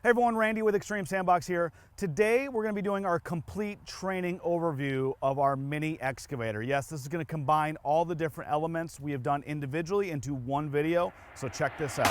Hey everyone, Randy with Extreme Sandbox here. Today we're going to be doing our complete training overview of our mini excavator. Yes, this is going to combine all the different elements we have done individually into one video, so check this out.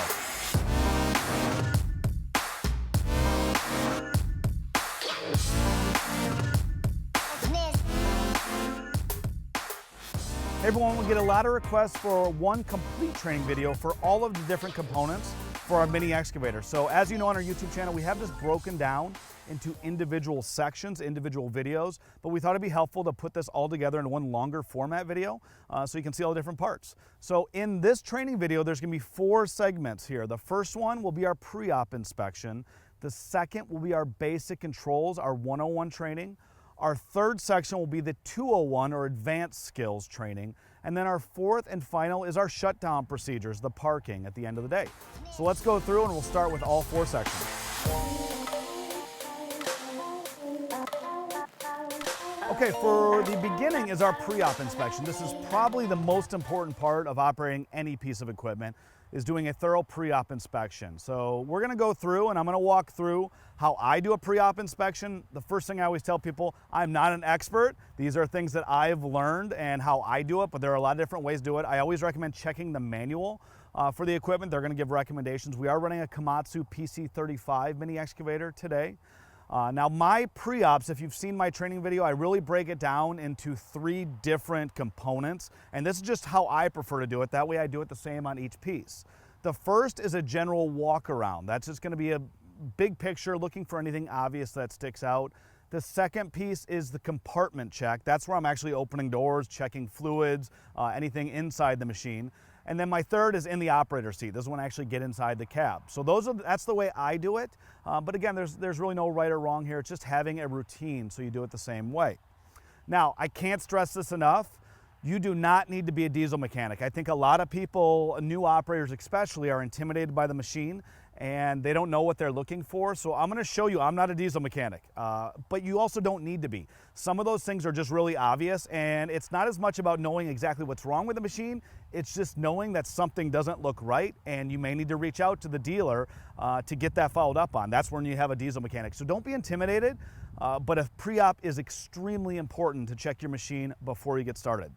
Hey everyone, we get a lot of requests for one complete training video for all of the different components for our mini excavator. So as you know on our YouTube channel, we have this broken down into individual sections, individual videos, but we thought it'd be helpful to put this all together in one longer format video so you can see all the different parts. So in this training video, there's gonna be 4 segments here. The first one will be our pre-op inspection. The second will be our basic controls, our 101 training. Our third section will be the 201 or advanced skills training. And then our fourth and final is our shutdown procedures, the parking at the end of the day. So let's go through and we'll start with all 4 sections. Okay, for the beginning is our pre-op inspection. This is probably the most important part of operating any piece of equipment, is doing a thorough pre-op inspection. So we're gonna go through and I'm gonna walk through how I do a pre-op inspection. The first thing I always tell people, I'm not an expert. These are things that I've learned and how I do it, but there are a lot of different ways to do it. I always recommend checking the manual for the equipment. They're gonna give recommendations. We are running a Komatsu PC35 mini excavator today. Now my pre-ops, if you've seen my training video, I really break it down into 3 different components, and this is just how I prefer to do it. That way I do it the same on each piece. The first is a general walk around. That's just gonna be a big picture, looking for anything obvious that sticks out. The second piece is the compartment check. That's where I'm actually opening doors, checking fluids, anything inside the machine. And then my third is in the operator seat. This is when I actually get inside the cab. So that's the way I do it. But again, there's really no right or wrong here. It's just having a routine, so you do it the same way. Now, I can't stress this enough. You do not need to be a diesel mechanic. I think a lot of people, new operators especially, are intimidated by the machine and they don't know what they're looking for. So I'm gonna show you, I'm not a diesel mechanic, but you also don't need to be. Some of those things are just really obvious, and it's not as much about knowing exactly what's wrong with the machine, it's just knowing that something doesn't look right and you may need to reach out to the dealer to get that followed up on. That's when you have a diesel mechanic. So don't be intimidated, but a pre-op is extremely important to check your machine before you get started.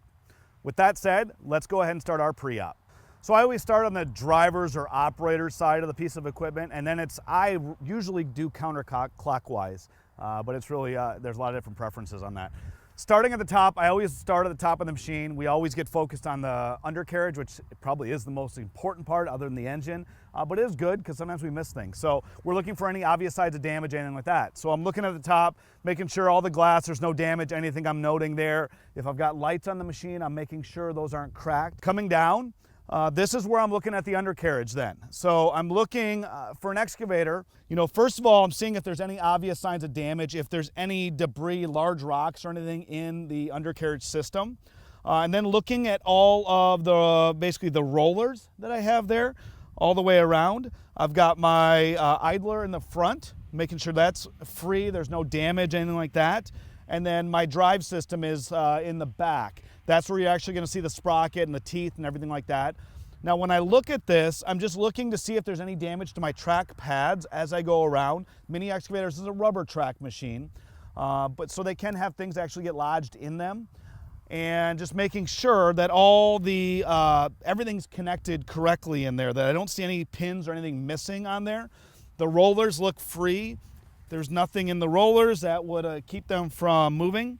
With that said, let's go ahead and start our pre-op. So I always start on the driver's or operator's side of the piece of equipment, and then I usually do counterclockwise, but it's really, there's a lot of different preferences on that. Starting at the top, I always start at the top of the machine. We always get focused on the undercarriage, which probably is the most important part other than the engine, but it is good because sometimes we miss things. So we're looking for any obvious signs of damage, anything like that. So I'm looking at the top, making sure all the glass, there's no damage, anything I'm noting there. If I've got lights on the machine, I'm making sure those aren't cracked. Coming down, this is where I'm looking at the undercarriage then. So I'm looking for an excavator. You know, first of all, I'm seeing if there's any obvious signs of damage, if there's any debris, large rocks or anything in the undercarriage system. And then looking at all of the, basically the rollers that I have there all the way around. I've got my idler in the front, making sure that's free, there's no damage, anything like that. And then my drive system is in the back. That's where you're actually gonna see the sprocket and the teeth and everything like that. Now, when I look at this, I'm just looking to see if there's any damage to my track pads as I go around. Mini excavators is a rubber track machine, but so they can have things actually get lodged in them. And just making sure that all the, everything's connected correctly in there, that I don't see any pins or anything missing on there. The rollers look free. There's nothing in the rollers that would keep them from moving.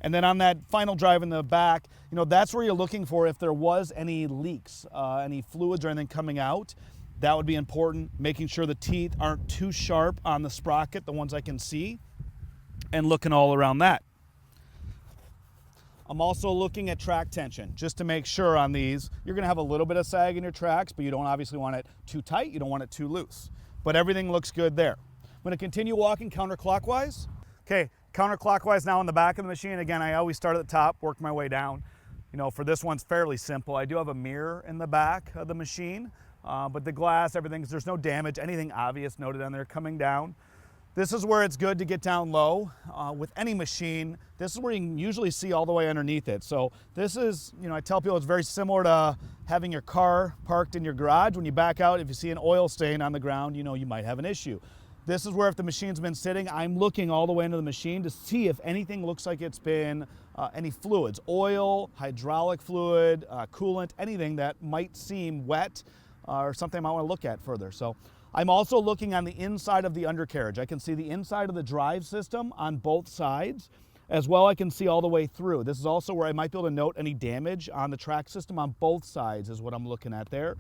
And then on that final drive in the back, you know, that's where you're looking for if there was any leaks, any fluids or anything coming out. That would be important, making sure the teeth aren't too sharp on the sprocket, the ones I can see, and looking all around that. I'm also looking at track tension, just to make sure on these, you're gonna have a little bit of sag in your tracks, but you don't obviously want it too tight, you don't want it too loose. But everything looks good there. I'm gonna continue walking counterclockwise. Okay, counterclockwise now on the back of the machine. Again, I always start at the top, work my way down. You know, for this one's fairly simple. I do have a mirror in the back of the machine, but the glass, everything, there's no damage, anything obvious noted on there coming down. This is where it's good to get down low. With any machine, this is where you can usually see all the way underneath it. So this is, you know, I tell people it's very similar to having your car parked in your garage. When you back out, if you see an oil stain on the ground, you know you might have an issue. This is where if the machine's been sitting, I'm looking all the way into the machine to see if anything looks like it's been any fluids, oil, hydraulic fluid, coolant, anything that might seem wet or something I might want to look at further. So I'm also looking on the inside of the undercarriage. I can see the inside of the drive system on both sides. As well, I can see all the way through. This is also where I might be able to note any damage on the track system on both sides is what I'm looking at there.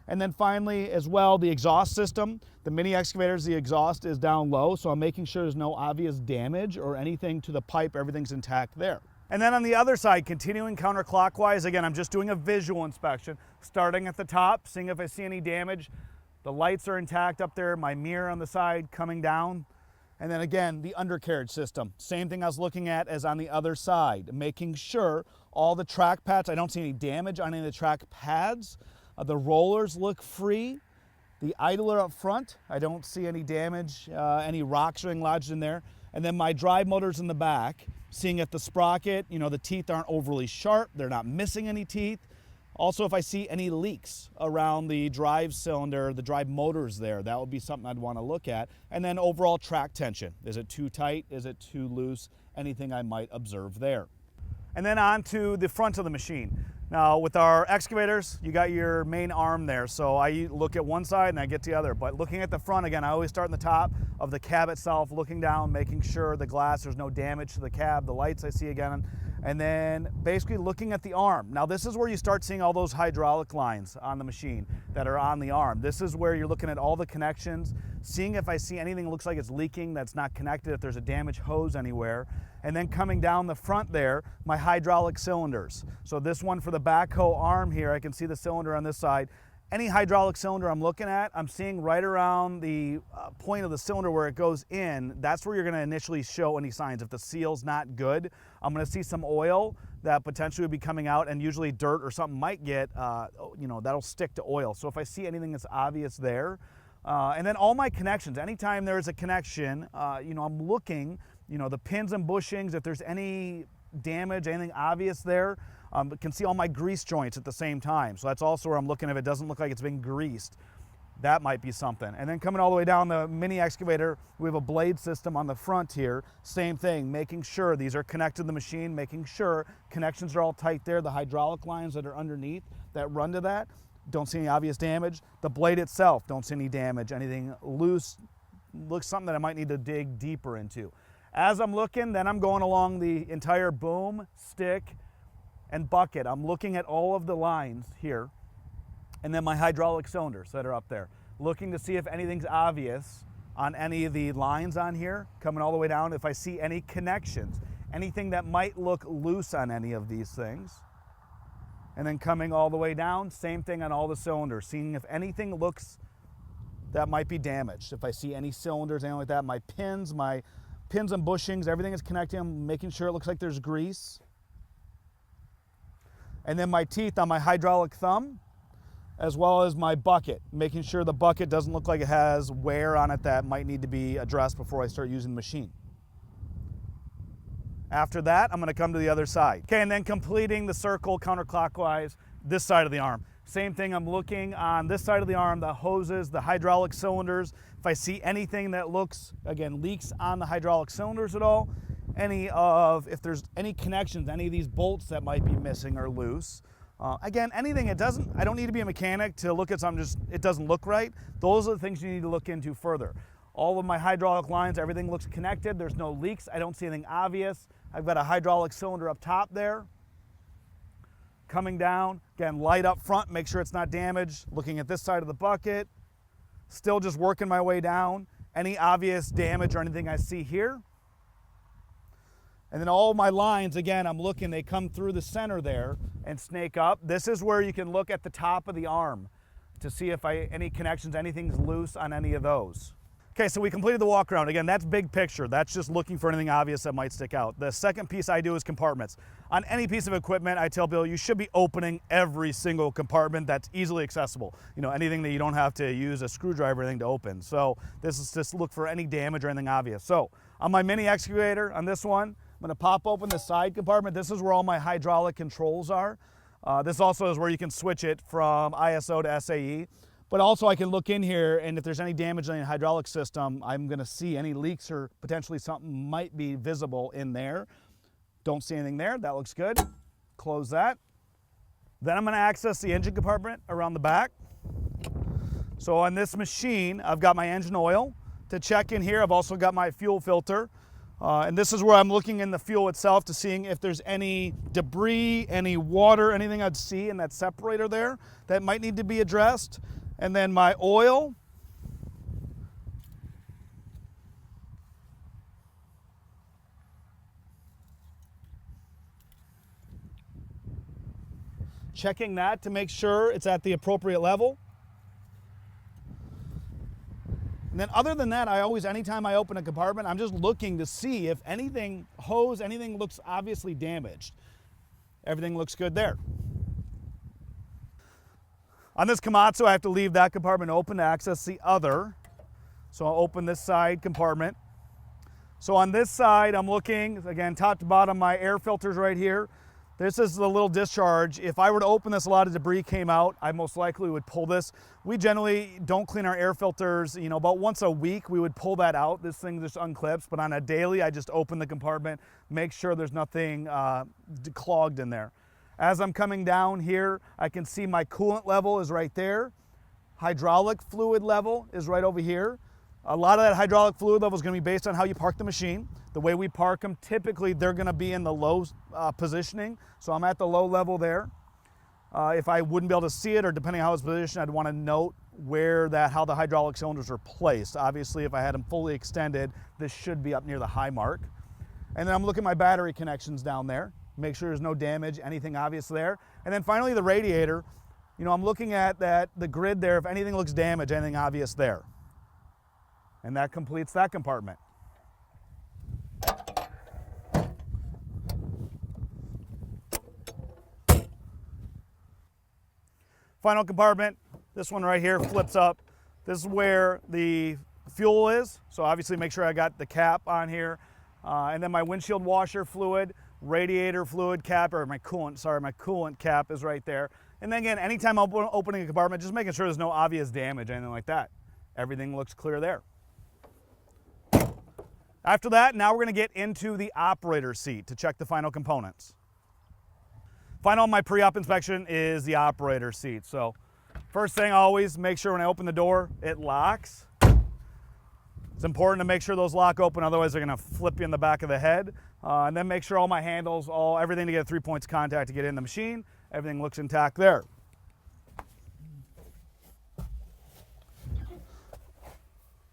And then finally, as well, the exhaust system. The mini excavators, the exhaust is down low, so I'm making sure there's no obvious damage or anything to the pipe. Everything's intact there. And then on the other side, continuing counterclockwise, again, I'm just doing a visual inspection, starting at the top, seeing if I see any damage. The lights are intact up there, my mirror on the side coming down. And then again, the undercarriage system. Same thing I was looking at as on the other side, making sure all the track pads, I don't see any damage on any of the track pads. The rollers look free. The idler up front, I don't see any damage, any rocks or anything lodged in there. And then my drive motors in the back, seeing if the sprocket, the teeth aren't overly sharp, they're not missing any teeth. Also, if I see any leaks around the drive cylinder, the drive motors there, that would be something I'd want to look at. And then overall track tension. Is it too tight? Is it too loose? Anything I might observe there. And then on to the front of the machine. Now with our excavators, you got your main arm there. So I look at one side and I get to the other. But looking at the front, again, I always start in the top of the cab itself, looking down, making sure the glass, there's no damage to the cab, the lights I see again, and then basically looking at the arm. Now this is where you start seeing all those hydraulic lines on the machine that are on the arm. This is where you're looking at all the connections, seeing if I see anything that looks like it's leaking that's not connected, if there's a damaged hose anywhere. And then coming down the front there, my hydraulic cylinders. So this one for the backhoe arm here, I can see the cylinder on this side. Any hydraulic cylinder I'm looking at, I'm seeing right around the point of the cylinder where it goes in. That's where you're gonna initially show any signs. If the seal's not good, I'm gonna see some oil that potentially would be coming out, and usually dirt or something might get, that'll stick to oil. So if I see anything that's obvious there, and then all my connections, anytime there's a connection, I'm looking, the pins and bushings, if there's any damage, anything obvious there, can see all my grease joints at the same time. So that's also where I'm looking. If it doesn't look like it's been greased, that might be something. And then coming all the way down the mini excavator, we have a blade system on the front here. Same thing, making sure these are connected to the machine, making sure connections are all tight there. The hydraulic lines that are underneath that run to that, don't see any obvious damage. The blade itself, don't see any damage. Anything loose, looks something that I might need to dig deeper into. As I'm looking, then I'm going along the entire boom, stick, and bucket. I'm looking at all of the lines here, and then my hydraulic cylinders that are up there, looking to see if anything's obvious on any of the lines on here, coming all the way down, if I see any connections, anything that might look loose on any of these things. And then coming all the way down, same thing on all the cylinders, seeing if anything looks that might be damaged. If I see any cylinders, anything like that, my pins and bushings, everything is connecting. I'm making sure it looks like there's grease. And then my teeth on my hydraulic thumb, as well as my bucket, making sure the bucket doesn't look like it has wear on it that might need to be addressed before I start using the machine. After that, I'm going to come to the other side. Okay, and then completing the circle counterclockwise, this side of the arm. Same thing, I'm looking on this side of the arm, the hoses, the hydraulic cylinders. If I see anything that looks, again, leaks on the hydraulic cylinders at all, if there's any connections, any of these bolts that might be missing or loose. Again, anything, I don't need to be a mechanic to look at something it doesn't look right. Those are the things you need to look into further. All of my hydraulic lines, everything looks connected. There's no leaks. I don't see anything obvious. I've got a hydraulic cylinder up top there. Coming down, again, light up front, make sure it's not damaged. Looking at this side of the bucket, still just working my way down. Any obvious damage or anything I see here. And then all my lines, again, I'm looking, they come through the center there and snake up. This is where you can look at the top of the arm to see if any connections, anything's loose on any of those. Okay, so we completed the walk around. Again, that's big picture. That's just looking for anything obvious that might stick out. The second piece I do is compartments. On any piece of equipment, I tell Bill, you should be opening every single compartment that's easily accessible. Anything that you don't have to use a screwdriver or anything to open. So this is just look for any damage or anything obvious. So on my mini excavator, on this one, I'm gonna pop open the side compartment. This is where all my hydraulic controls are. This also is where you can switch it from ISO to SAE. But also I can look in here, and if there's any damage in the hydraulic system, I'm gonna see any leaks or potentially something might be visible in there. Don't see anything there, that looks good. Close that. Then I'm gonna access the engine compartment around the back. So on this machine, I've got my engine oil to check in here. I've also got my fuel filter. And this is where I'm looking in the fuel itself to seeing if there's any debris, any water, anything I'd see in that separator there that might need to be addressed. And then my oil. Checking that to make sure it's at the appropriate level. And then other than that, I always, anytime I open a compartment, I'm just looking to see if anything, hose, anything looks obviously damaged. Everything looks good there. On this Komatsu, I have to leave that compartment open to access the other. So I'll open this side compartment. So on this side, I'm looking, again, top to bottom, my air filters right here. This is the little discharge. If I were to open this, a lot of debris came out. I most likely would pull this. We generally don't clean our air filters, you know, about once a week we would pull that out. This thing just unclips, but on a daily, I just open the compartment, make sure there's nothing clogged in there. As I'm coming down here, I can see my coolant level is right there. Hydraulic fluid level is right over here. A lot of that hydraulic fluid level is going to be based on how you park the machine. The way we park them, typically they're going to be in the low positioning. So I'm at the low level there. If I wouldn't be able to see it, or depending on how it's positioned, I'd want to note how the hydraulic cylinders are placed. Obviously, if I had them fully extended, this should be up near the high mark. And then I'm looking at my battery connections down there. Make sure there's no damage, anything obvious there. And then finally the radiator. You know, I'm looking at the grid there. If anything looks damaged, anything obvious there. And that completes that compartment. Final compartment, this one right here flips up. This is where the fuel is. So obviously make sure I got the cap on here. And then my windshield washer fluid, radiator fluid cap, or my coolant cap is right there. And then again, anytime I'm opening a compartment, just making sure there's no obvious damage, anything like that. Everything looks clear there. After that, now we're going to get into the operator seat to check the final components. Final on my pre-op inspection is the operator seat. So first thing, always make sure when I open the door, it locks. It's important to make sure those lock open, otherwise they're going to flip you in the back of the head. And then make sure all my handles, everything to get 3 points of contact to get in the machine, everything looks intact there.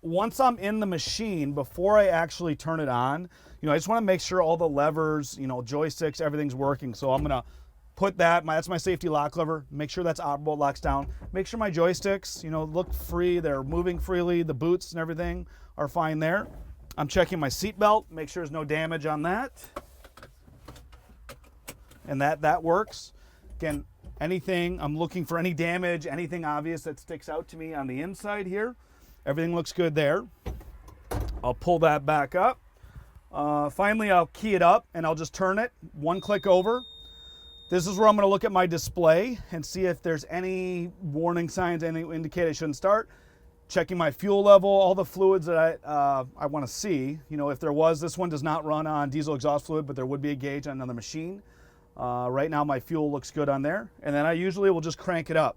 Once I'm in the machine, before I actually turn it on, you know, I just want to make sure all the levers, you know, joysticks, everything's working. So I'm gonna put that's my safety lock lever. Make sure that's operable, locks down. Make sure my joysticks, you know, look free. They're moving freely. The boots and everything are fine there. I'm checking my seat belt. Make sure there's no damage on that. And that works. Again, I'm looking for any damage, anything obvious that sticks out to me on the inside here. Everything looks good there. I'll pull that back up. Finally, I'll key it up and I'll just turn it, one click over. This is where I'm going to look at my display and see if there's any warning signs, any indicate I shouldn't start. Checking my fuel level, all the fluids that I want to see. You know, if there was, this one does not run on diesel exhaust fluid, but there would be a gauge on another machine. Right now my fuel looks good on there. And then I usually will just crank it up.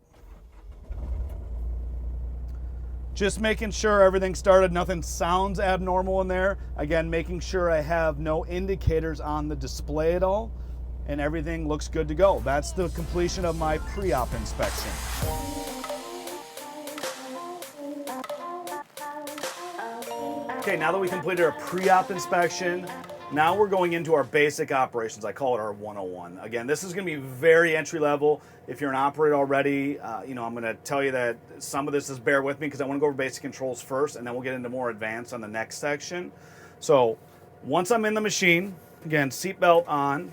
Just making sure everything started, nothing sounds abnormal in there. Again, making sure I have no indicators on the display at all, and everything looks good to go. That's the completion of my pre-op inspection. Okay, now that we completed our pre-op inspection, now we're going into our basic operations. I call it our 101. Again, this is going to be very entry level. If you're an operator already, you know, I'm going to tell you that some of this is bear with me because I want to go over basic controls first, and then we'll get into more advanced on the next section. So once I'm in the machine, again, seatbelt on.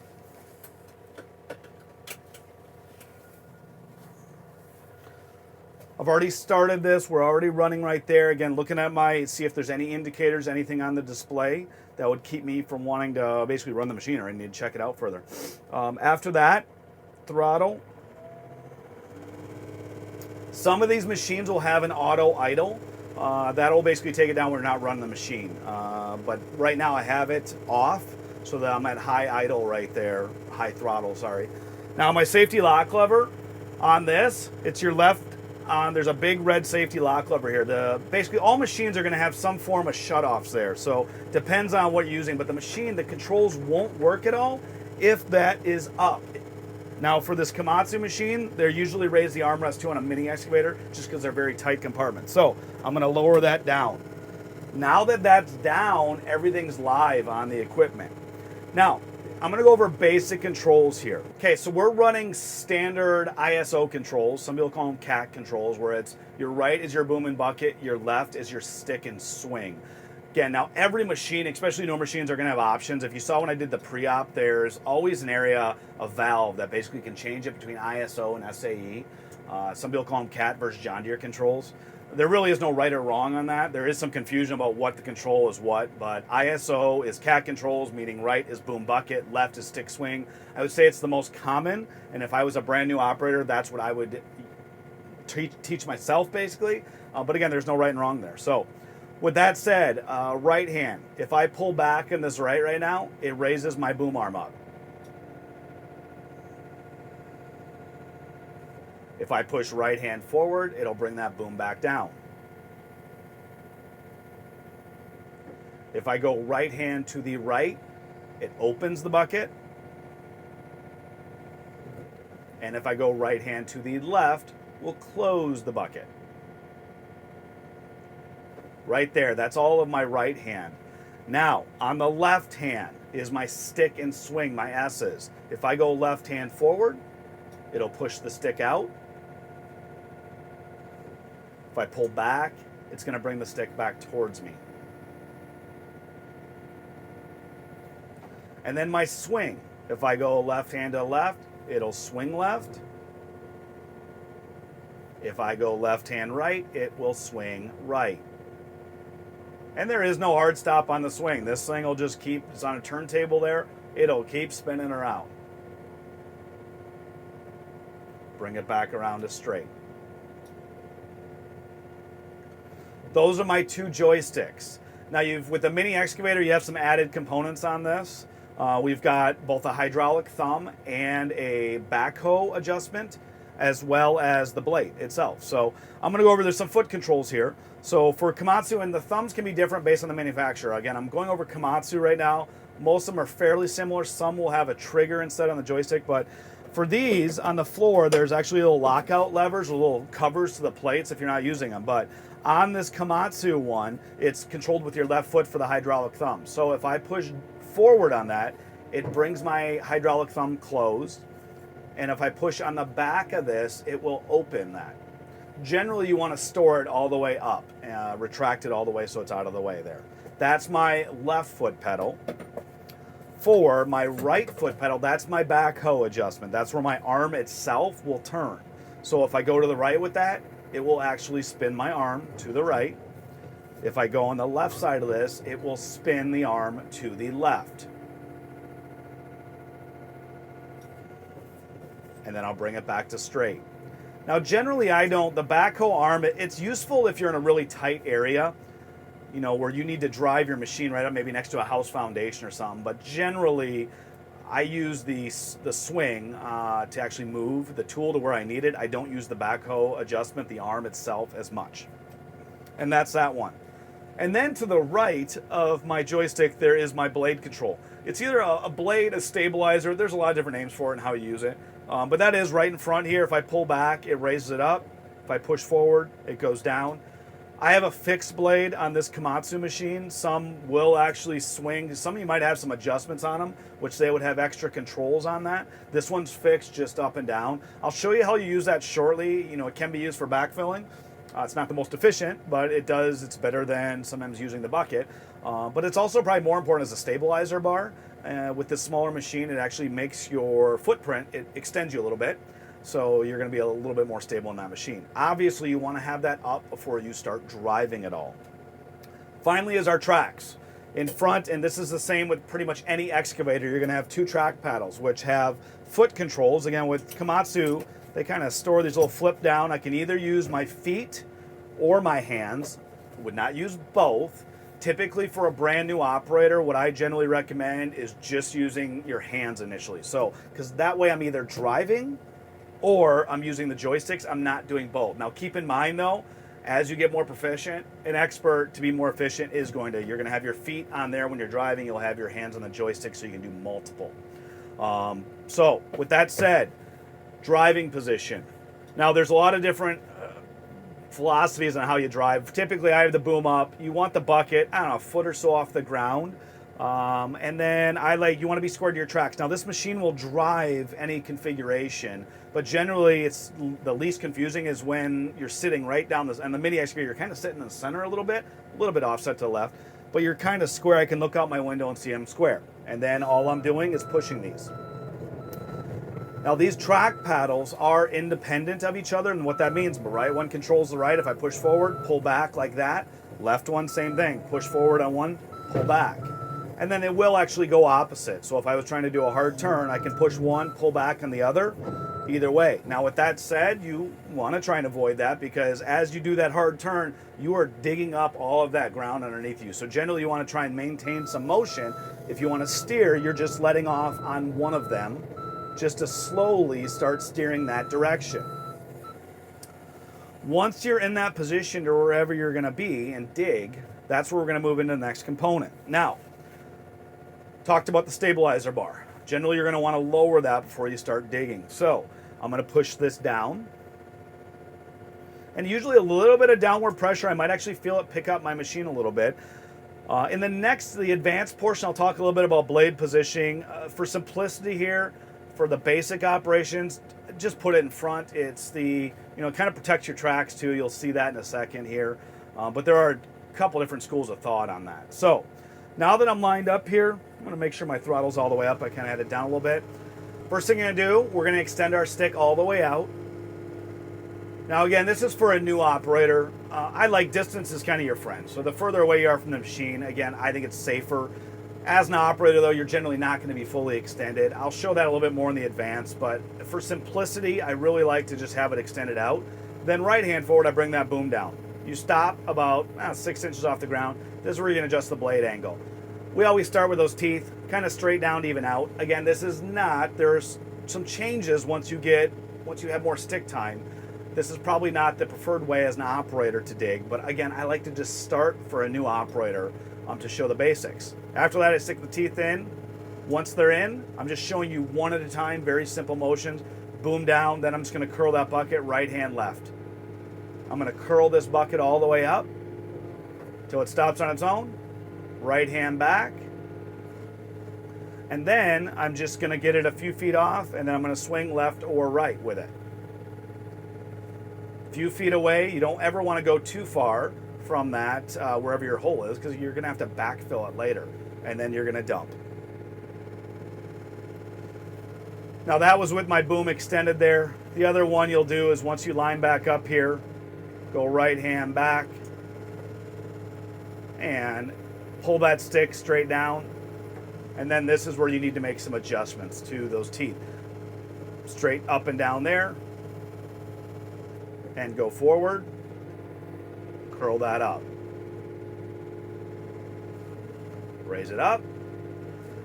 I've already started this. We're already running right there. Again, looking at see if there's any indicators, anything on the display that would keep me from wanting to basically run the machine, or I need to check it out further. After that, throttle. Some of these machines will have an auto idle. That'll basically take it down when we're not running the machine. But right now I have it off so that I'm at high idle right there, high throttle, sorry. Now my safety lock lever on this, it's your left, there's a big red safety lock lever here. Basically all machines are gonna have some form of shutoffs there. So depends on what you're using, but the controls won't work at all if that is up. Now for this Komatsu machine, they're usually raised the armrest too on a mini excavator just because they're very tight compartments. So I'm gonna lower that down. Now that that's down, everything's live on the equipment. Now, I'm gonna go over basic controls here. Okay, so we're running standard ISO controls. Some people call them CAT controls, where it's your right is your boom and bucket, your left is your stick and swing. Again, now every machine, especially newer machines, are gonna have options. If you saw when I did the pre-op, there's always an area, a valve that basically can change it between ISO and SAE. Some people call them CAT versus John Deere controls. There really is no right or wrong on that. There is some confusion about what the control is what, but ISO is CAT controls, meaning right is boom bucket, left is stick swing. I would say it's the most common, and if I was a brand new operator, that's what I would teach myself basically. But again, there's no right and wrong there. So with that said, right hand, if I pull back in this right now, it raises my boom arm up. If I push right hand forward, it'll bring that boom back down. If I go right hand to the right, it opens the bucket. And if I go right hand to the left, we'll close the bucket. Right there, that's all of my right hand. Now, on the left hand is my stick and swing, my S's. If I go left hand forward, it'll push the stick out. If I pull back, it's going to bring the stick back towards me. And then my swing. If I go left hand to left, it'll swing left. If I go left hand right, it will swing right. And there is no hard stop on the swing. This thing will just keep, it's on a turntable there, it'll keep spinning around. Bring it back around to straight. Those are my two joysticks. Now with the mini excavator, you have some added components on this. We've got both a hydraulic thumb and a backhoe adjustment, as well as the blade itself. So I'm gonna go over, there's some foot controls here. So for Komatsu, and the thumbs can be different based on the manufacturer. Again, I'm going over Komatsu right now. Most of them are fairly similar. Some will have a trigger instead on the joystick, but for these on the floor, there's actually little lockout levers, or little covers to the plates if you're not using them. But on this Komatsu one, it's controlled with your left foot for the hydraulic thumb. So if I push forward on that, it brings my hydraulic thumb closed. And if I push on the back of this, it will open that. Generally, you want to store it all the way up, retract it all the way so it's out of the way there. That's my left foot pedal. For my right foot pedal, that's my backhoe adjustment. That's where my arm itself will turn. So if I go to the right with that, it will actually spin my arm to the right. If I go on the left side of this, it will spin the arm to the left. And then I'll bring it back to straight. Now generally the backhoe arm, it's useful if you're in a really tight area, you know, where you need to drive your machine right up, maybe next to a house foundation or something. But generally, I use the swing to actually move the tool to where I need it. I don't use the backhoe adjustment, the arm itself, as much. And that's that one. And then to the right of my joystick, there is my blade control. It's either a blade, a stabilizer. There's a lot of different names for it and how you use it. But that is right in front here. If I pull back, it raises it up. If I push forward, it goes down. I have a fixed blade on this Komatsu machine. Some will actually swing. Some of you might have some adjustments on them, which they would have extra controls on that. This one's fixed just up and down. I'll show you how you use that shortly. You know, it can be used for backfilling. It's not the most efficient, but it's better than sometimes using the bucket. But it's also probably more important as a stabilizer bar. With this smaller machine, it actually makes your footprint, it extends you a little bit. So you're going to be a little bit more stable in that machine. Obviously, you want to have that up before you start driving it all. Finally is our tracks. In front, and this is the same with pretty much any excavator, you're going to have two track paddles, which have foot controls. Again, with Komatsu, They kind of store these little flip down. I can either use my feet or my hands. Would not use both. Typically for a brand new operator, what I generally recommend is just using your hands initially. So, because that way I'm either driving or I'm using the joysticks. I'm not doing both. Now keep in mind though, as you get more proficient, an expert, to be more efficient, is you're going to have your feet on there when you're driving. You'll have your hands on the joystick so you can do multiple. So with that said, driving position. Now there's a lot of different philosophies on how you drive. Typically I have the boom up. You want the bucket, I don't know, a foot or so off the ground. And then you want to be square to your tracks. Now this machine will drive any configuration, but generally it's the least confusing is when you're sitting right down this, and the mini excavator, you're kind of sitting in the center a little bit offset to the left, but you're kind of square. I can look out my window and see I'm square. And then all I'm doing is pushing these. Now these track paddles are independent of each other, and what that means, the right one controls the right. If I push forward, pull back like that. Left one, same thing. Push forward on one, pull back. And then it will actually go opposite. So if I was trying to do a hard turn, I can push one, pull back on the other, either way. Now with that said, you want to try and avoid that, because as you do that hard turn, you are digging up all of that ground underneath you. So generally you want to try and maintain some motion. If you want to steer, you're just letting off on one of them, just to slowly start steering that direction. Once you're in that position or wherever you're going to be and dig, that's where we're going to move into the next component. Now, talked about the stabilizer bar. Generally, you're going to want to lower that before you start digging. So I'm going to push this down. And usually a little bit of downward pressure, I might actually feel it pick up my machine a little bit. In the advanced portion, I'll talk a little bit about blade positioning. For simplicity here, for the basic operations, just put it in front. It's kind of protects your tracks too. You'll see that in a second here. But there are a couple different schools of thought on that. So now that I'm lined up here, I'm gonna make sure my throttle's all the way up. I kind of had it down a little bit. First thing I'm gonna do, we're gonna extend our stick all the way out. Now again, this is for a new operator. I like distance is kind of your friend. So the further away you are from the machine, again, I think it's safer. As an operator though, you're generally not going to be fully extended. I'll show that a little bit more in the advance, but for simplicity, I really like to just have it extended out. Then right hand forward, I bring that boom down. You stop about 6 inches off the ground. This is where you can adjust the blade angle. We always start with those teeth, kind of straight down to even out. Again, there's some changes once you have more stick time. This is probably not the preferred way as an operator to dig, but again, I like to just start for a new operator to show the basics. After that, I stick the teeth in. Once they're in, I'm just showing you one at a time, very simple motions. Boom down, then I'm just gonna curl that bucket right hand left. I'm gonna curl this bucket all the way up till it stops on its own. Right hand back. And then I'm just gonna get it a few feet off, and then I'm gonna swing left or right with it. A few feet away, you don't ever wanna go too far from that, wherever your hole is, because you're going to have to backfill it later, and then you're going to dump. Now that was with my boom extended there. The other one you'll do is once you line back up here, go right hand back and pull that stick straight down, and then this is where you need to make some adjustments to those teeth. Straight up and down there, and go forward. Curl that up. Raise it up.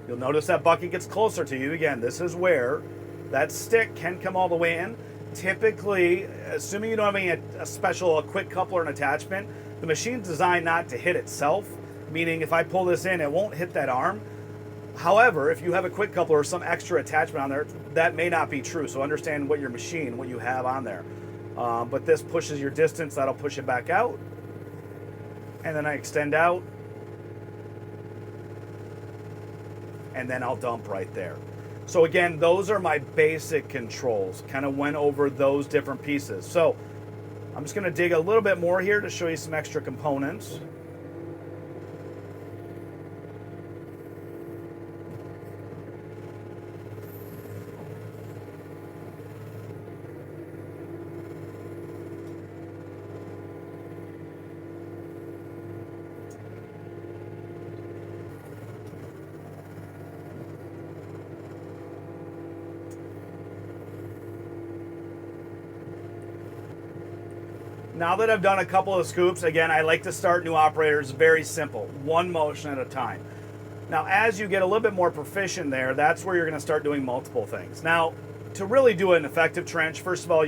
You'll notice that bucket gets closer to you. Again, this is where that stick can come all the way in. Typically, assuming you don't have a quick coupler and attachment, the machine's designed not to hit itself, meaning if I pull this in, it won't hit that arm. However, if you have a quick coupler or some extra attachment on there, that may not be true. So understand what you have on there. But this pushes your distance, that'll push it back out. And then I extend out, and then I'll dump right there. So again, those are my basic controls. Kind of went over those different pieces. So I'm just going to dig a little bit more here to show you some extra components. Now that I've done a couple of scoops, again, I like to start new operators very simple, one motion at a time. Now, as you get a little bit more proficient there, that's where you're going to start doing multiple things. Now, to really do an effective trench, first of all,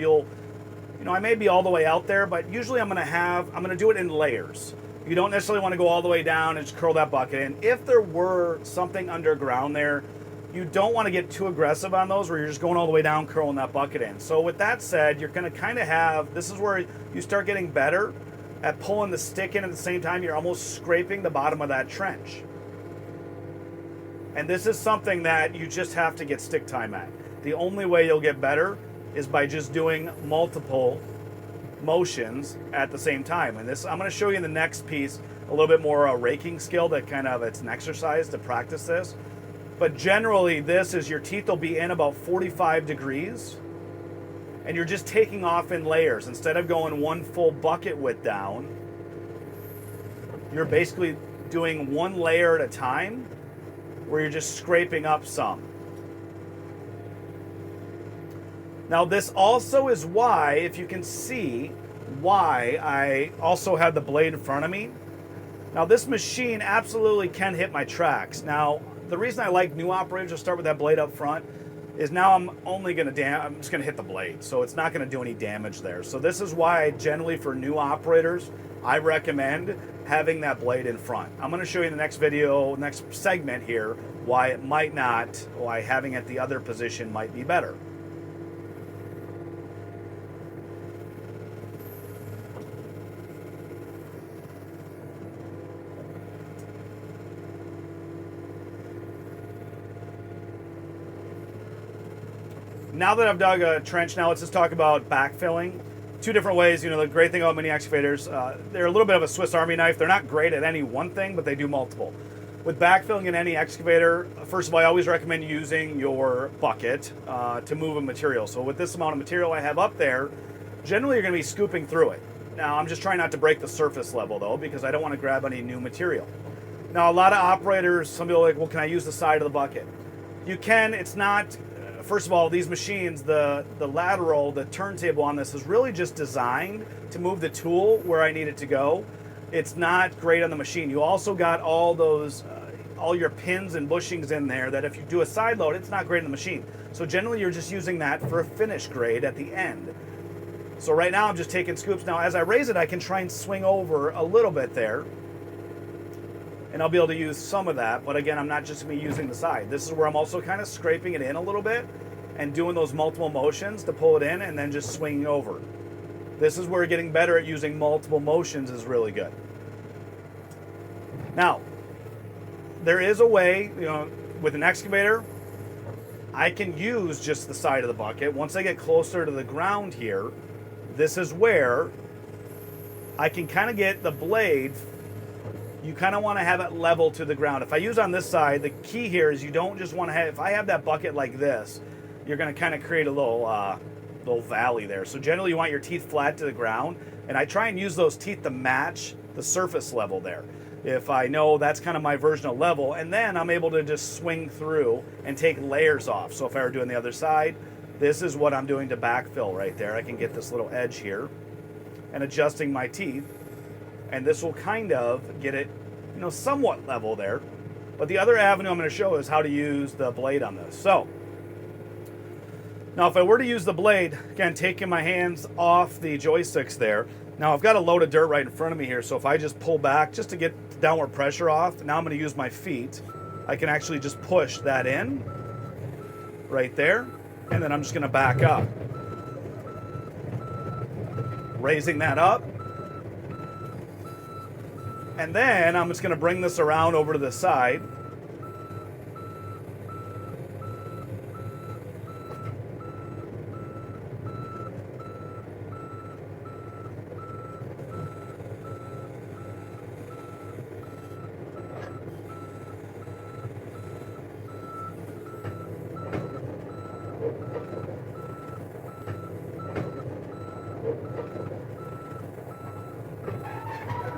I may be all the way out there, but usually I'm going to do it in layers. You don't necessarily want to go all the way down and just curl that bucket in. If there were something underground there, you don't want to get too aggressive on those where you're just going all the way down, curling that bucket in. So with that said, you're going to kind of have, this is where you start getting better at pulling the stick in at the same time. You're almost scraping the bottom of that trench. And this is something that you just have to get stick time at. The only way you'll get better is by just doing multiple motions at the same time. And this, I'm going to show you in the next piece a little bit more raking skill that it's an exercise to practice this. But generally this is your teeth will be in about 45 degrees and you're just taking off in layers. Instead of going one full bucket width down, you're basically doing one layer at a time where you're just scraping up some. Now this also is why, if you can see, why I also have the blade in front of me. Now this machine absolutely can hit my tracks. Now the reason I like new operators to start with that blade up front is now I'm just gonna hit the blade, so it's not gonna do any damage there. So this is why generally for new operators, I recommend having that blade in front. I'm gonna show you in the next video, next segment here, why having it the other position might be better. Now that I've dug a trench, now let's just talk about backfilling. Two different ways. The great thing about mini excavators, they're a little bit of a Swiss Army knife. They're not great at any one thing, but they do multiple. With backfilling in any excavator, first of all, I always recommend using your bucket to move a material. So with this amount of material I have up there, generally you're going to be scooping through it. Now I'm just trying not to break the surface level though, because I don't want to grab any new material. Now a lot of operators, some people are like, well, can I use the side of the bucket? You can. It's not. First of all, these machines, the turntable on this is really just designed to move the tool where I need it to go. It's not great on the machine. You also got all those, all your pins and bushings in there that if you do a side load, it's not great on the machine. So generally you're just using that for a finish grade at the end. So right now I'm just taking scoops. Now as I raise it, I can try and swing over a little bit there. And I'll be able to use some of that, but again, I'm not just going to be using the side. This is where I'm also kind of scraping it in a little bit and doing those multiple motions to pull it in and then just swinging over. This is where getting better at using multiple motions is really good. Now, there is a way, with an excavator, I can use just the side of the bucket. Once I get closer to the ground here, this is where I can kind of get the blade. You kind of want to have it level to the ground. If I use on this side, the key here is you don't just want to have, if I have that bucket like this, you're going to kind of create a little valley there. So generally you want your teeth flat to the ground, and I try and use those teeth to match the surface level there. If I know that's kind of my version of level, and then I'm able to just swing through and take layers off. So if I were doing the other side, this is what I'm doing to backfill right there. I can get this little edge here and adjusting my teeth. And this will kind of get it, somewhat level there. But the other avenue I'm going to show is how to use the blade on this. So, now if I were to use the blade, again, taking my hands off the joysticks there. Now I've got a load of dirt right in front of me here, so if I just pull back just to get the downward pressure off, now I'm going to use my feet. I can actually just push that in right there, and then I'm just going to back up. Raising that up. And then I'm just going to bring this around over to the side.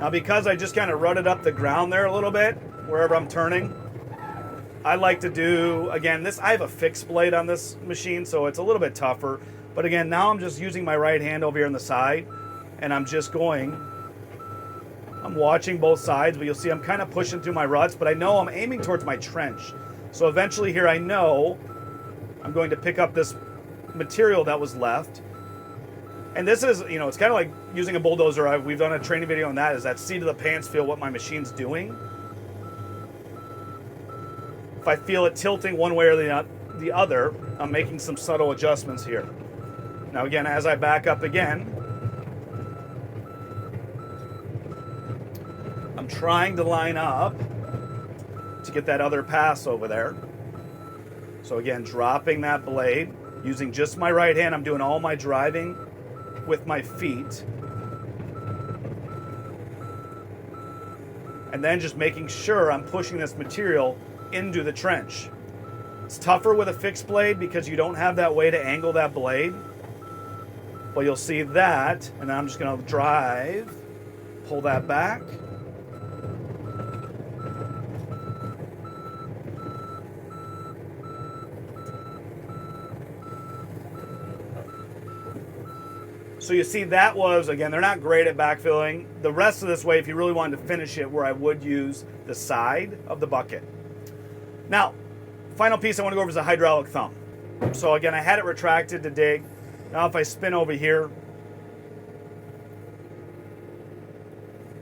Now because I just kind of rutted up the ground there a little bit, wherever I'm turning, I like to do, again, I have a fixed blade on this machine, so it's a little bit tougher. But again, now I'm just using my right hand over here on the side, and I'm just going, I'm watching both sides, but you'll see I'm kind of pushing through my ruts, but I know I'm aiming towards my trench. So eventually here I know I'm going to pick up this material that was left. And this is, you know, it's kind of like using a bulldozer. We've done a training video on that, is that seat of the pants feel what my machine's doing. If I feel it tilting one way or the other, I'm making some subtle adjustments here. Now again, as I back up again, I'm trying to line up to get that other pass over there. So again, dropping that blade, using just my right hand. I'm doing all my driving with my feet. And then just making sure I'm pushing this material into the trench. It's tougher with a fixed blade because you don't have that way to angle that blade. But you'll see that, and I'm just going to drive, pull that back. So you see that was, again, they're not great at backfilling. The rest of this way, if you really wanted to finish it, where I would use the side of the bucket. Now, final piece I want to go over is a hydraulic thumb. So again, I had it retracted to dig. Now if I spin over here.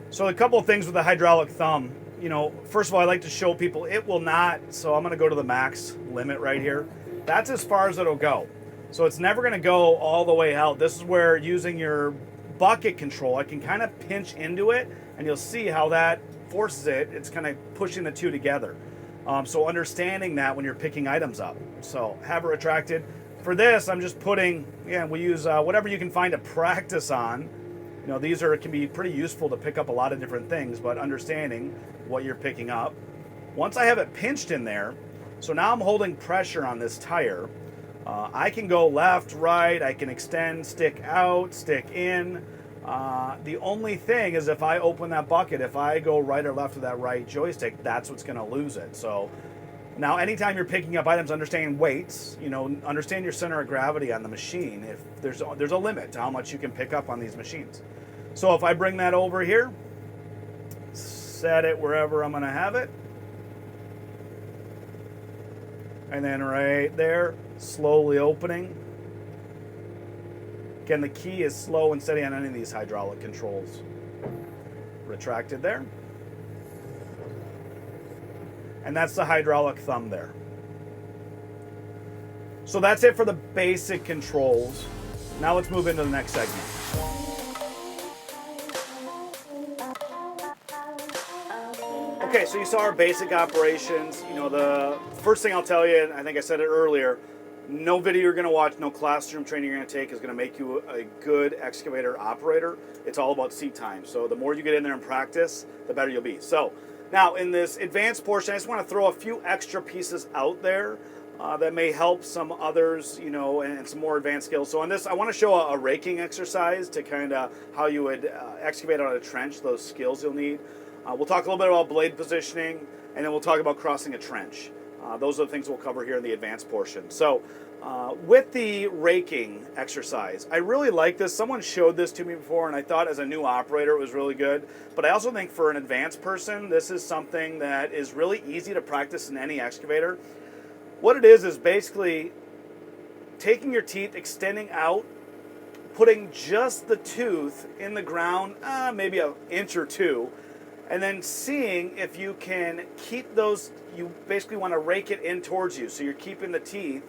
So a couple of things with the hydraulic thumb. You know, first of all, I like to show people it will not, so I'm going to go to the max limit right here. That's as far as it'll go. So it's never going to go all the way out. This is where using your bucket control, I can kind of pinch into it, and you'll see how that forces it. It's kind of pushing the two together. So understanding that when you're picking items up. So have it retracted. For this, I'm just putting, yeah, we use whatever you can find to practice on. You know, these can be pretty useful to pick up a lot of different things, but understanding what you're picking up. Once I have it pinched in there, so now I'm holding pressure on this tire. I can go left, right, I can extend, stick out, stick in. The only thing is if I open that bucket, if I go right or left of that right joystick, that's what's going to lose it. So now anytime you're picking up items, understand weights, you know, understand your center of gravity on the machine. If there's a limit to how much you can pick up on these machines. So if I bring that over here, set it wherever I'm going to have it. And then right there, slowly opening. Again, the key is slow and steady on any of these hydraulic controls. Retracted there. And that's the hydraulic thumb there. So that's it for the basic controls. Now let's move into the next segment. Okay, so you saw our basic operations. You know, the first thing I'll tell you, and I think I said it earlier, no video you're going to watch, no classroom training you're going to take is going to make you a good excavator operator. It's all about seat time. So the more you get in there and practice, the better you'll be. So now in this advanced portion, I just want to throw a few extra pieces out there that may help some others, you know, and some more advanced skills. So on this, I want to show a raking exercise to kind of how you would excavate out a trench, those skills you'll need. We'll talk a little bit about blade positioning, and then we'll talk about crossing a trench. Those are the things we'll cover here in the advanced portion. So with the raking exercise, I really like this. Someone showed this to me before, and I thought as a new operator it was really good. But I also think for an advanced person, this is something that is really easy to practice in any excavator. What it is basically taking your teeth, extending out, putting just the tooth in the ground, maybe an inch or two, and then seeing if you can keep those, you basically want to rake it in towards you. So you're keeping the teeth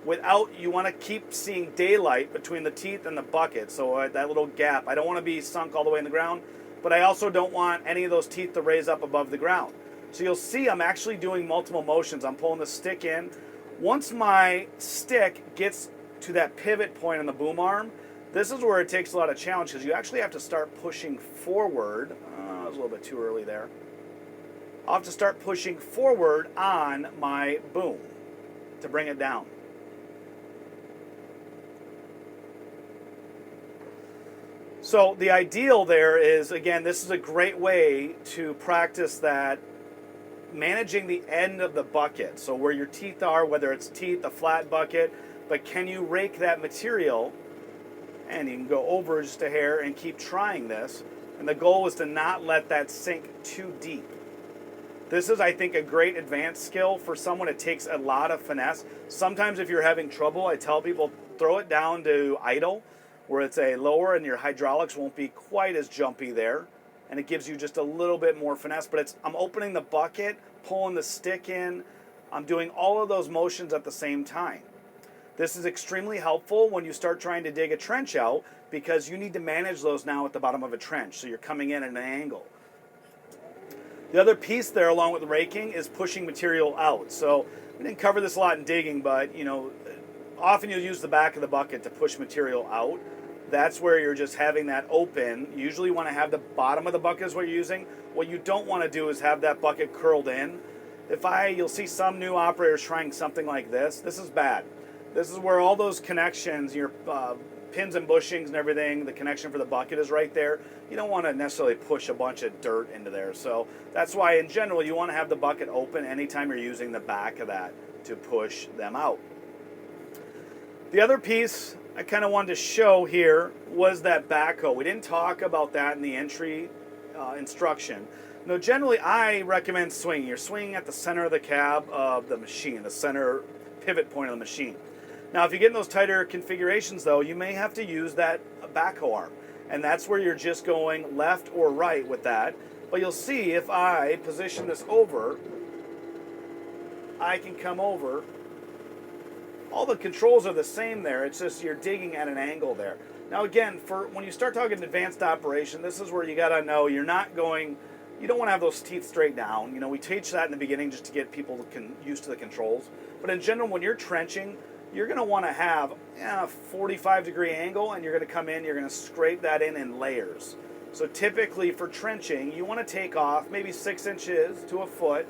without, you want to keep seeing daylight between the teeth and the bucket. So that little gap, I don't want to be sunk all the way in the ground, but I also don't want any of those teeth to raise up above the ground. So you'll see I'm actually doing multiple motions. I'm pulling the stick in. Once my stick gets to that pivot point on the boom arm, this is where it takes a lot of challenge because you actually have to start pushing forward. I was a little bit too early there. I'll have to start pushing forward on my boom to bring it down. So the ideal there is, again, this is a great way to practice that managing the end of the bucket. So where your teeth are, whether it's teeth, a flat bucket, but can you rake that material and you can go over just a hair and keep trying this. And the goal is to not let that sink too deep. This is, I think, a great advanced skill for someone. It takes a lot of finesse. Sometimes if you're having trouble, I tell people throw it down to idle, where it's a lower and your hydraulics won't be quite as jumpy there. And it gives you just a little bit more finesse. But I'm opening the bucket, pulling the stick in. I'm doing all of those motions at the same time. This is extremely helpful when you start trying to dig a trench out, because you need to manage those now at the bottom of a trench, so you're coming in at an angle. The other piece there, along with raking, is pushing material out. So we didn't cover this a lot in digging, but often you'll use the back of the bucket to push material out. That's where you're just having that open. You usually want to have the bottom of the bucket is what you're using. What you don't want to do is have that bucket curled in. You'll see some new operators trying something like this. This is bad. This is where all those connections, your pins and bushings and everything, the connection for the bucket is right there. You don't want to necessarily push a bunch of dirt into there. So that's why in general you want to have the bucket open anytime you're using the back of that to push them out. The other piece I kind of wanted to show here was that backhoe. We didn't talk about that in the entry instruction. No, generally I recommend swinging. You're swinging at the center of the cab of the machine, the center pivot point of the machine. Now, if you get in those tighter configurations, though, you may have to use that backhoe arm. And that's where you're just going left or right with that. But you'll see if I position this over, I can come over. All the controls are the same there. It's just you're digging at an angle there. Now, again, when you start talking advanced operation, this is where you got to know you don't want to have those teeth straight down. We teach that in the beginning just to get people used to the controls. But in general, when you're trenching, you're going to want to have a 45-degree angle, and you're going to come in, you're going to scrape that in layers. So typically for trenching, you want to take off maybe 6 inches to a foot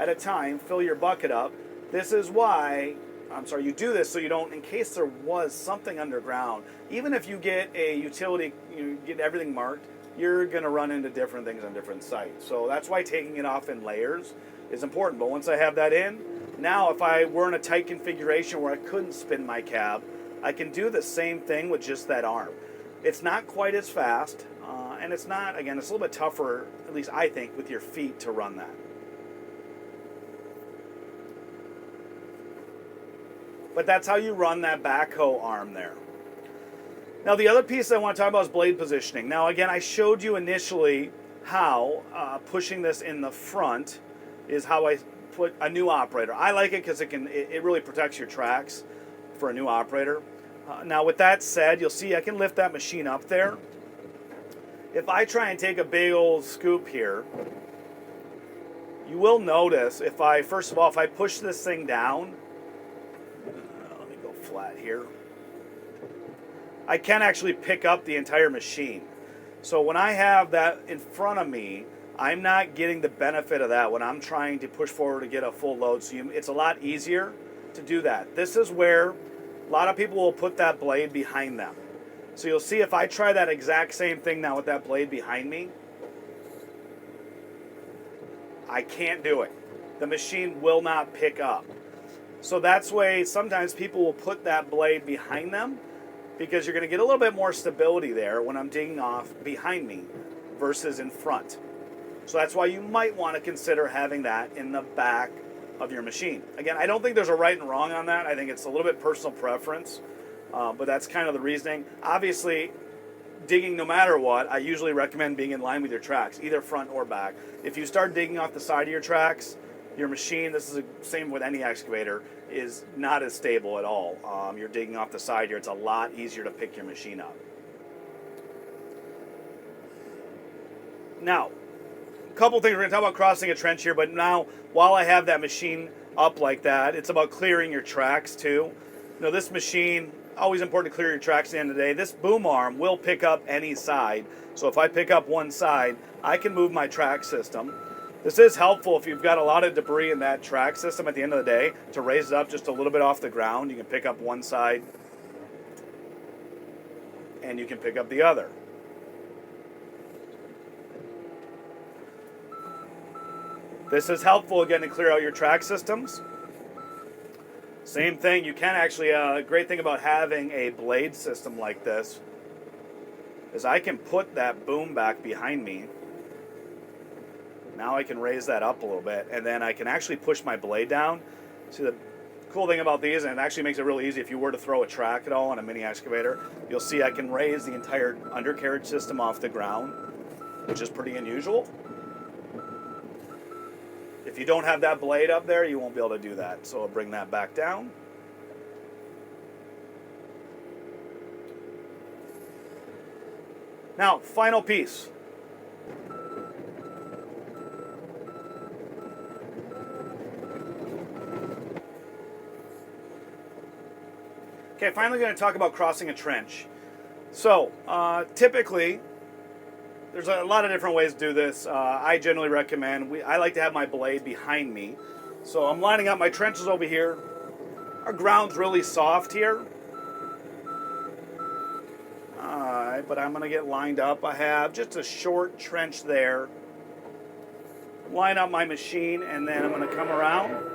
at a time, fill your bucket up. This is why, you do this so you don't, in case there was something underground, even if you get a utility, you get everything marked, you're going to run into different things on different sites. So that's why taking it off in layers is important. But once I have that in, now if I were in a tight configuration where I couldn't spin my cab, I can do the same thing with just that arm. It's not quite as fast, and it's a little bit tougher, at least I think, with your feet to run that. But that's how you run that backhoe arm there. Now, the other piece I want to talk about is blade positioning. Now, again, I showed you initially how pushing this in the front is how I put a new operator. I like it because it really protects your tracks for a new operator. Now, with that said, you'll see I can lift that machine up there. If I try and take a big old scoop here, you will notice if I push this thing down, let me go flat here, I can actually pick up the entire machine. So when I have that in front of me, I'm not getting the benefit of that when I'm trying to push forward to get a full load. So it's a lot easier to do that. This is where a lot of people will put that blade behind them. So you'll see if I try that exact same thing now with that blade behind me, I can't do it. The machine will not pick up. So that's why sometimes people will put that blade behind them, because you're going to get a little bit more stability there when I'm digging off behind me versus in front. So that's why you might want to consider having that in the back of your machine. Again, I don't think there's a right and wrong on that. I think it's a little bit personal preference, but that's kind of the reasoning. Obviously, digging no matter what, I usually recommend being in line with your tracks, either front or back. If you start digging off the side of your tracks, your machine, this is the same with any excavator, is not as stable at all. You're digging off the side here, it's a lot easier to pick your machine up. Now, a couple things, we're going to talk about crossing a trench here, but now while I have that machine up like that, it's about clearing your tracks too. This machine, always important to clear your tracks at the end of the day. This boom arm will pick up any side. So if I pick up one side, I can move my track system. This is helpful if you've got a lot of debris in that track system at the end of the day, to raise it up just a little bit off the ground. You can pick up one side and you can pick up the other. This is helpful again to clear out your track systems. Same thing, you can actually, a great thing about having a blade system like this, is I can put that boom back behind me. Now I can raise that up a little bit, and then I can actually push my blade down. See, the cool thing about these, and it actually makes it really easy if you were to throw a track at all on a mini excavator, you'll see I can raise the entire undercarriage system off the ground, which is pretty unusual. If you don't have that blade up there, you won't be able to do that. So I'll bring that back down. Now, final piece. Okay, finally going to talk about crossing a trench. So, typically, there's a lot of different ways to do this. I generally recommend, I like to have my blade behind me. So I'm lining up my trenches over here. Our ground's really soft here. Alright, but I'm going to get lined up. I have just a short trench there. Line up my machine, and then I'm going to come around.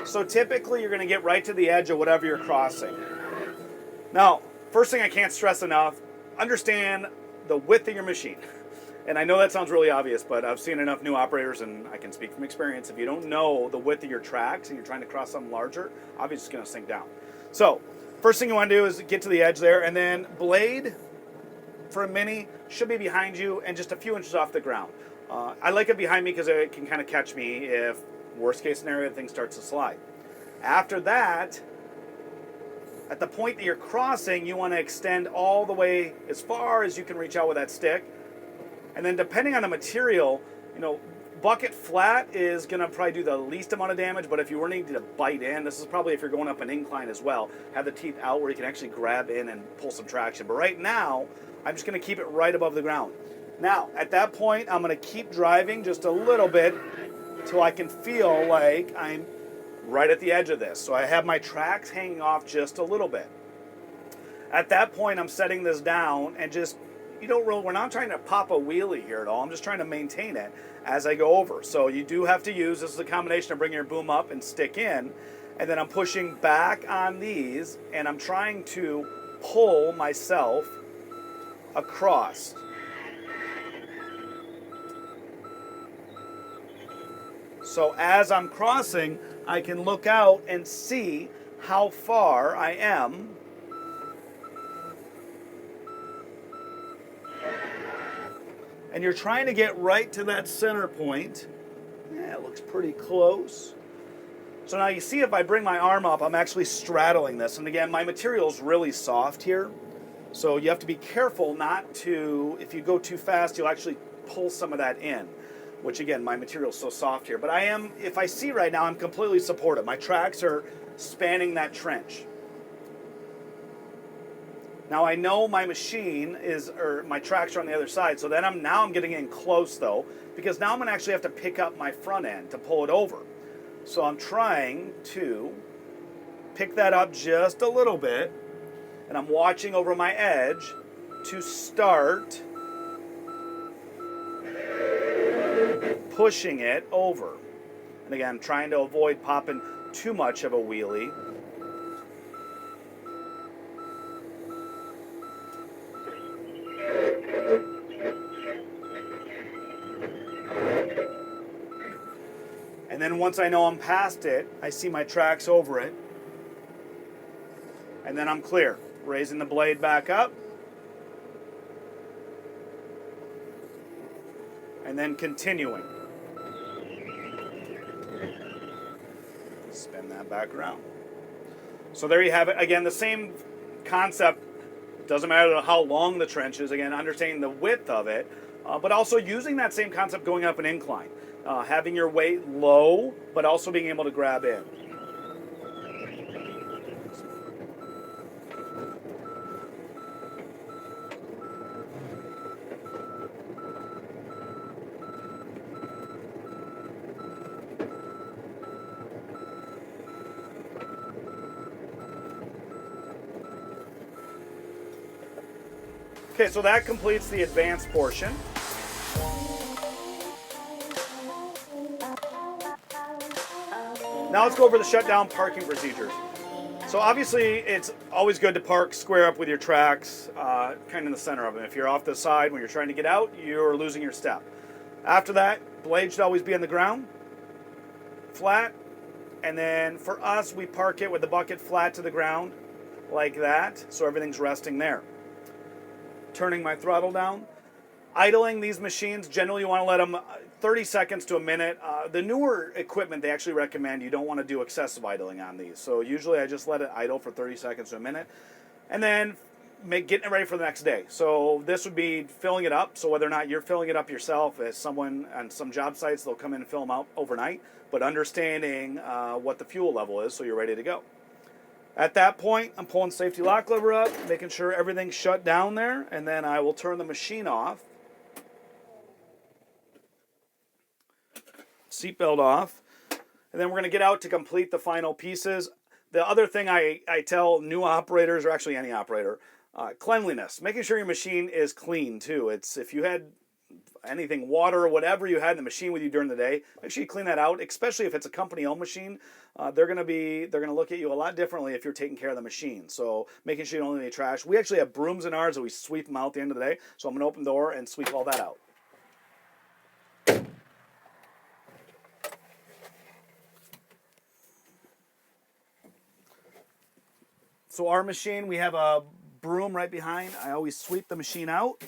So typically you're going to get right to the edge of whatever you're crossing. Now, first thing I can't stress enough, understand the width of your machine. And I know that sounds really obvious, but I've seen enough new operators, and I can speak from experience. If you don't know the width of your tracks and you're trying to cross something larger, obviously it's going to sink down. So, first thing you want to do is get to the edge there, and then blade for a mini should be behind you and just a few inches off the ground. I like it behind me because it can kind of catch me if, worst case scenario, the thing starts to slide. After that, at the point that you're crossing, you want to extend all the way as far as you can reach out with that stick. And then depending on the material, bucket flat is going to probably do the least amount of damage, but if you were needing to bite in, this is probably if you're going up an incline as well, have the teeth out where you can actually grab in and pull some traction. But right now, I'm just going to keep it right above the ground. Now, at that point, I'm going to keep driving just a little bit till I can feel like I'm right at the edge of this. So I have my tracks hanging off just a little bit. At that point, I'm setting this down and just, we're not trying to pop a wheelie here at all. I'm just trying to maintain it as I go over. So you do have to use, this is a combination of bringing your boom up and stick in, and then I'm pushing back on these, and I'm trying to pull myself across. So as I'm crossing, I can look out and see how far I am. And you're trying to get right to that center point. Yeah, it looks pretty close. So now you see if I bring my arm up, I'm actually straddling this. And again, my material is really soft here. So you have to be careful not to, if you go too fast, you'll actually pull some of that in. Which again, my material is so soft here. But if I see right now, I'm completely supported. My tracks are spanning that trench. Now I know my machine my tracks are on the other side, so then I'm getting in close though, because now I'm gonna actually have to pick up my front end to pull it over. So I'm trying to pick that up just a little bit, and I'm watching over my edge to start pushing it over. And again, I'm trying to avoid popping too much of a wheelie. And then once I know I'm past it, I see my tracks over it. And then I'm clear. Raising the blade back up. And then continuing. Spin that back around. So there you have it. Again, the same concept. Doesn't matter how long the trench is. Again, understanding the width of it, but also using that same concept going up an incline. Having your weight low, but also being able to grab in. Okay, so that completes the advanced portion. Now let's go over the shutdown parking procedures. So obviously it's always good to park square up with your tracks, kind of in the center of them. If you're off the side when you're trying to get out, you're losing your step. After that, blade should always be on the ground, flat, and then for us, we park it with the bucket flat to the ground, like that, so everything's resting there. Turning my throttle down. Idling these machines, generally you want to let them 30 seconds to a minute. The newer equipment, they actually recommend you don't want to do excessive idling on these. So usually I just let it idle for 30 seconds to a minute. And then getting it ready for the next day. So this would be filling it up. So whether or not you're filling it up yourself, as someone on some job sites, they'll come in and fill them out overnight. But understanding what the fuel level is so you're ready to go. At that point, I'm pulling safety lock lever up, making sure everything's shut down there, and then I will turn the machine off. Seatbelt off, and then we're going to get out to complete the final pieces. The other thing I tell new operators, or actually any operator, cleanliness. Making sure your machine is clean too. It's if you had anything, water or whatever you had in the machine with you during the day, make sure you clean that out, especially if it's a company-owned machine. They're going to look at you a lot differently if you're taking care of the machine. So making sure you don't leave any trash. We actually have brooms in ours that we sweep them out at the end of the day. So I'm going to open the door and sweep all that out. So our machine, we have a broom right behind. I always sweep the machine out.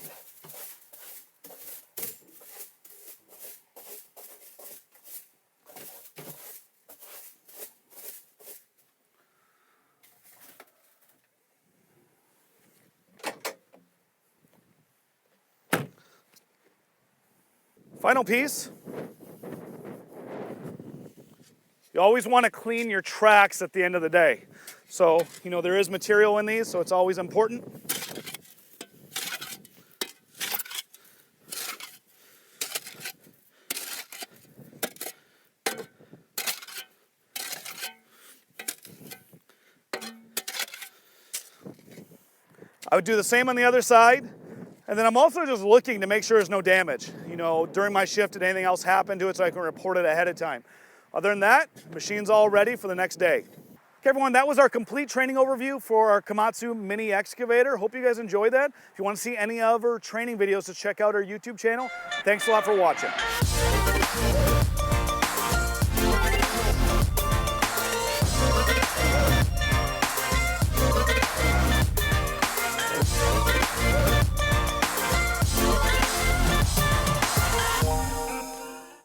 Final piece. You always want to clean your tracks at the end of the day. So, there is material in these, so it's always important. I would do the same on the other side. And then I'm also just looking to make sure there's no damage. During my shift, did anything else happen to it so I can report it ahead of time. Other than that, machine's all ready for the next day. Okay, everyone, that was our complete training overview for our Komatsu mini excavator. Hope you guys enjoyed that. If you want to see any other training videos, to check out our YouTube channel. Thanks a lot for watching.